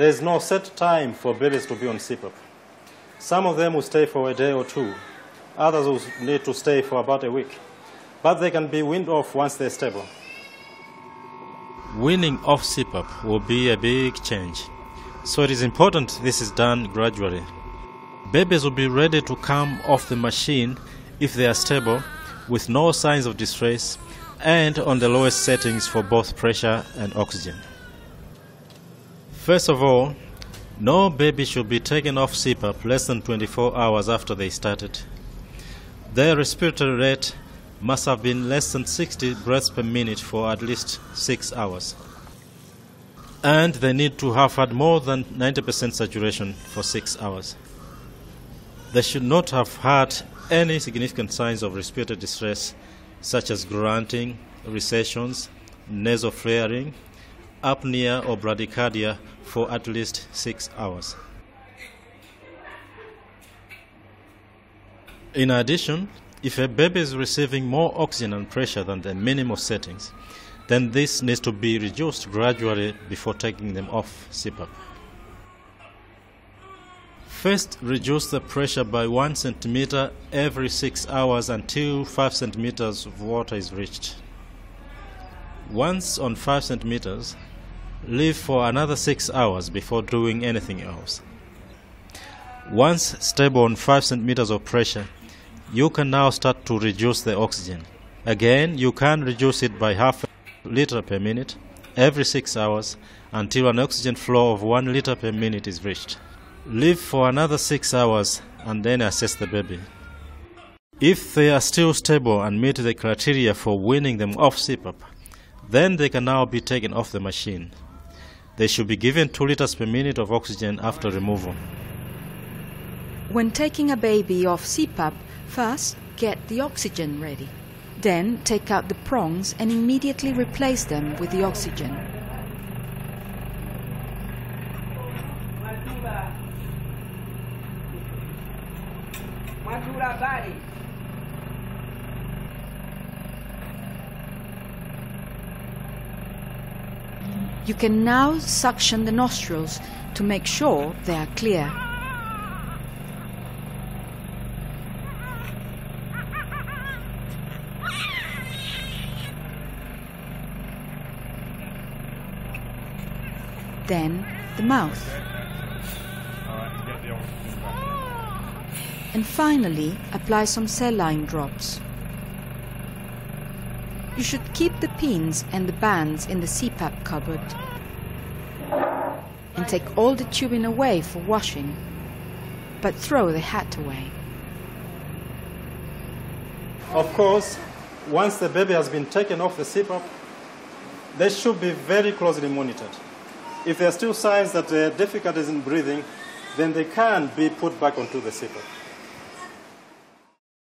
There is no set time for babies to be on CPAP. Some of them will stay for a day or two. Others will need to stay for about a week. But they can be weaned off once they're stable. Weaning off CPAP will be a big change. So it is important this is done gradually. Babies will be ready to come off the machine if they are stable, with no signs of distress, and on the lowest settings for both pressure and oxygen. First of all, no baby should be taken off CPAP less than 24 hours after they started. Their respiratory rate must have been less than 60 breaths per minute for at least 6 hours. And they need to have had more than 90% saturation for 6 hours. They should not have had any significant signs of respiratory distress, such as grunting, recessions, nasal flaring, apnea or bradycardia for at least 6 hours. In addition, if a baby is receiving more oxygen and pressure than the minimal settings, then this needs to be reduced gradually before taking them off CPAP. First, reduce the pressure by 1 centimeter every 6 hours until 5 centimeters of water is reached. Once on 5 centimeters, leave for another 6 hours before doing anything else. Once stable on 5 centimeters of pressure, you can now start to reduce the oxygen. Again, you can reduce it by half a liter per minute every 6 hours until an oxygen flow of 1 liter per minute is reached. Leave for another 6 hours and then assess the baby. If they are still stable and meet the criteria for weaning them off CPAP, then they can now be taken off the machine. They should be given 2 liters per minute of oxygen after removal. When taking a baby off CPAP, first get the oxygen ready. Then take out the prongs and immediately replace them with the oxygen. You can now suction the nostrils to make sure they are clear. Then the mouth. And finally, apply some saline drops. You should keep the pins and the bands in the CPAP cupboard and take all the tubing away for washing, but throw the hat away. Of course, once the baby has been taken off the CPAP, they should be very closely monitored. If there are still signs that there are difficulties in breathing, then they can be put back onto the CPAP.